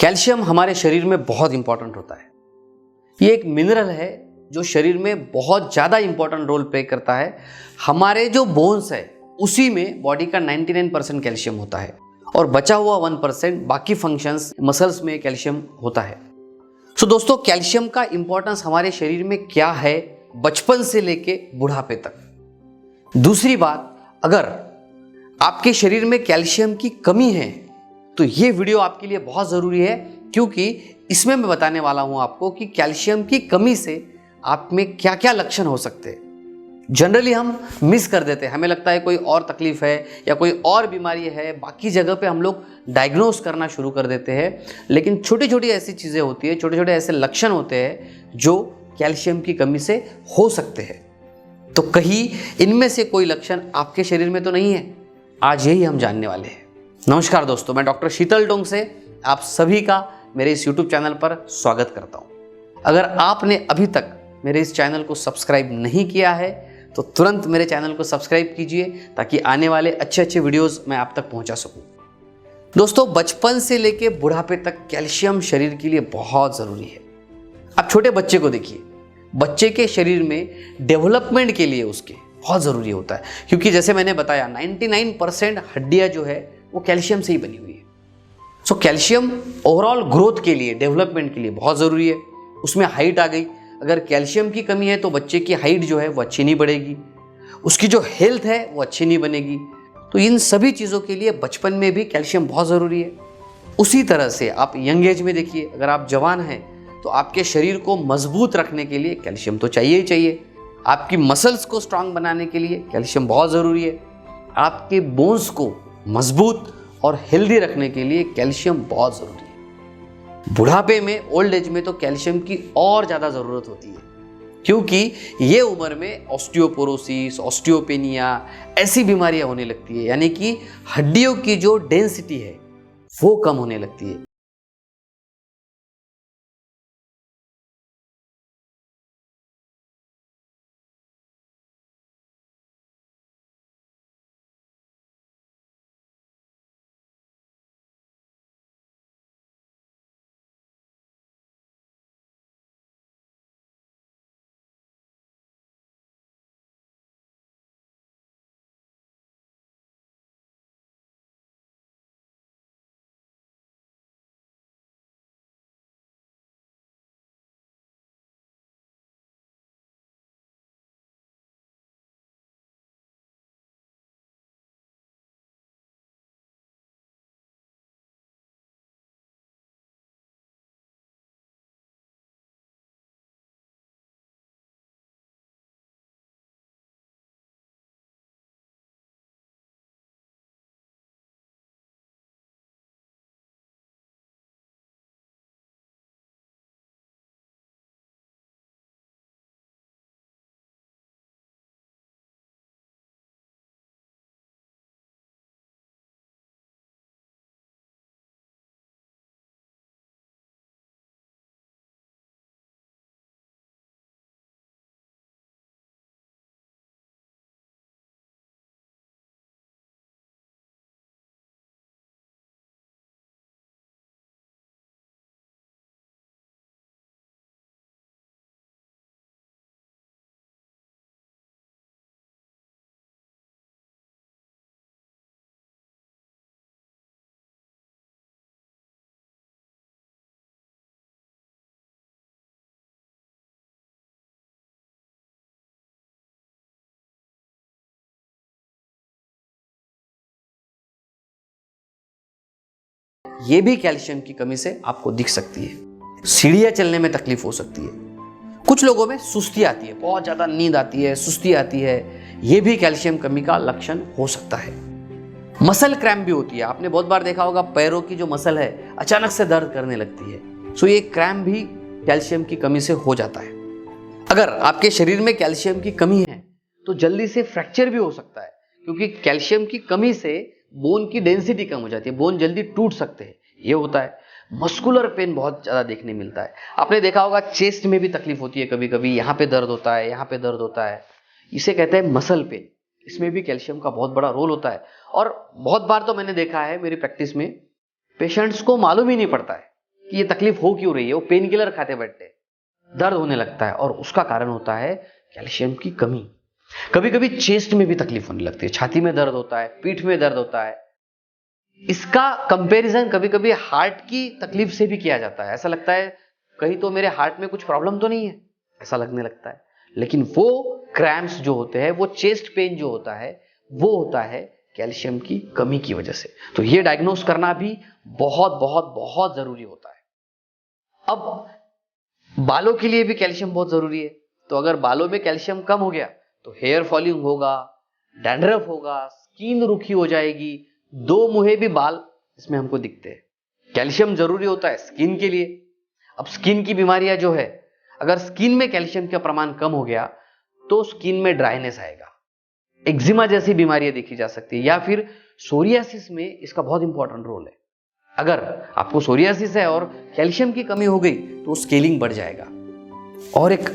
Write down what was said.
Calcium हमारे शरीर में बहुत इंपॉर्टेंट होता है। ये एक मिनरल है जो शरीर में बहुत ज़्यादा इंपॉर्टेंट रोल प्ले करता है। हमारे जो बोन्स है उसी में बॉडी का 99% कैल्शियम होता है और बचा हुआ 1% बाकी फंक्शंस मसल्स में कैल्शियम होता है। सो दोस्तों, कैल्शियम का इंपॉर्टेंस हमारे शरीर में क्या है बचपन से लेके बुढ़ापे तक। दूसरी बात, अगर आपके शरीर में कैल्शियम की कमी है तो ये वीडियो आपके लिए बहुत ज़रूरी है, क्योंकि इसमें मैं बताने वाला हूं आपको कि कैल्शियम की कमी से आप में क्या क्या लक्षण हो सकते हैं। जनरली हम मिस कर देते हैं, हमें लगता है कोई और तकलीफ है या कोई और बीमारी है, बाकी जगह पे हम लोग डायग्नोस करना शुरू कर देते हैं। लेकिन छोटी छोटी ऐसी चीज़ें होती है, छोटे छोटे ऐसे लक्षण होते हैं जो कैल्शियम की कमी से हो सकते हैं। तो कहीं इनमें से कोई लक्षण आपके शरीर में तो नहीं है, आज यही हम जानने वाले हैं। नमस्कार दोस्तों, मैं डॉक्टर शीतल डोंग से आप सभी का मेरे इस YouTube चैनल पर स्वागत करता हूं। अगर आपने अभी तक मेरे इस चैनल को सब्सक्राइब नहीं किया है तो तुरंत मेरे चैनल को सब्सक्राइब कीजिए ताकि आने वाले अच्छे अच्छे वीडियोस मैं आप तक पहुंचा सकूं। दोस्तों, बचपन से लेके बुढ़ापे तक कैल्शियम शरीर के लिए बहुत ज़रूरी है। आप छोटे बच्चे को देखिए, बच्चे के शरीर में डेवलपमेंट के लिए उसके बहुत ज़रूरी होता है, क्योंकि जैसे मैंने बताया 99% हड्डियाँ जो है वो कैल्शियम से ही बनी हुई है। सो कैल्शियम ओवरऑल ग्रोथ के लिए, डेवलपमेंट के लिए बहुत ज़रूरी है। उसमें हाइट आ गई, अगर कैल्शियम की कमी है तो बच्चे की हाइट जो है वो अच्छी नहीं बढ़ेगी, उसकी जो हेल्थ है वो अच्छी नहीं बनेगी। तो इन सभी चीज़ों के लिए बचपन में भी कैल्शियम बहुत ज़रूरी है। उसी तरह से आप यंग एज में देखिए, अगर आप जवान हैं तो आपके शरीर को मजबूत रखने के लिए कैल्शियम तो चाहिए ही चाहिए। आपकी मसल्स को स्ट्रांग बनाने के लिए कैल्शियम बहुत ज़रूरी है। आपके बोन्स को मजबूत और हेल्दी रखने के लिए कैल्शियम बहुत ज़रूरी है। बुढ़ापे में, ओल्ड एज में तो कैल्शियम की और ज़्यादा ज़रूरत होती है, क्योंकि ये उम्र में ऑस्टियोपोरोसिस, ऑस्टियोपेनिया ऐसी बीमारियां होने लगती है, यानी कि हड्डियों की जो डेंसिटी है वो कम होने लगती है। ये भी कैल्शियम की कमी से आपको दिख सकती है। सीढ़ियाँ चलने में तकलीफ हो सकती है, कुछ लोगों में सुस्ती आती है, बहुत ज़्यादा नींद आती है, सुस्ती आती है, ये भी कैल्शियम कमी का लक्षण हो सकता है। मसल क्रैम्प भी होती है, आपने बहुत बार देखा होगा पैरों की जो मसल है अचानक से दर्द करने लगती है। सो ये क्रैम्प भी कैल्शियम की कमी से हो जाता है। अगर आपके शरीर में कैल्शियम की कमी है तो जल्दी से फ्रैक्चर भी हो सकता है, क्योंकि कैल्शियम की कमी से बोन की डेंसिटी कम हो जाती है, बोन जल्दी टूट सकते हैं, ये होता है। मस्कुलर पेन बहुत ज़्यादा देखने मिलता है, आपने देखा होगा चेस्ट में भी तकलीफ होती है, कभी कभी यहाँ पे दर्द होता है, यहाँ पे दर्द होता है, इसे कहते हैं मसल पेन। इसमें भी कैल्शियम का बहुत बड़ा रोल होता है। और बहुत बार तो मैंने देखा है मेरी प्रैक्टिस में, पेशेंट्स को मालूम ही नहीं पड़ता है कि ये तकलीफ हो क्यों रही है, वो पेन किलर खाते बैठते हैं, दर्द होने लगता है, और उसका कारण होता है कैल्शियम की कमी। कभी कभी चेस्ट में भी तकलीफ होने लगती है, छाती में दर्द होता है, पीठ में दर्द होता है। इसका कंपैरिजन कभी कभी हार्ट की तकलीफ से भी किया जाता है। ऐसा लगता है कहीं तो मेरे हार्ट में कुछ प्रॉब्लम तो नहीं है, ऐसा लगने लगता है। लेकिन वो क्रैम्प्स जो होते हैं, वो चेस्ट पेन जो होता है, वो होता है कैल्शियम की कमी की वजह से। तो ये डायग्नोस करना भी बहुत बहुत बहुत जरूरी होता है। अब बालों के लिए भी कैल्शियम बहुत जरूरी है। तो अगर बालों में कैल्शियम कम हो गया तो हेयर फॉलिंग होगा, डैंड्रफ होगा, स्किन रूखी हो जाएगी, दो मुहे भी बाल इसमें हमको दिखते हैं। कैल्शियम जरूरी होता है स्किन के लिए। अब स्किन की बीमारियां जो है, अगर स्किन में कैल्शियम का प्रमाण कम हो गया तो स्किन में ड्राइनेस आएगा, एक्जिमा जैसी बीमारियां देखी जा सकती है, या फिर सोरियासिस में इसका बहुत इंपॉर्टेंट रोल है। अगर आपको सोरियासिस है और कैल्शियम की कमी हो गई तो स्केलिंग बढ़ जाएगा। और एक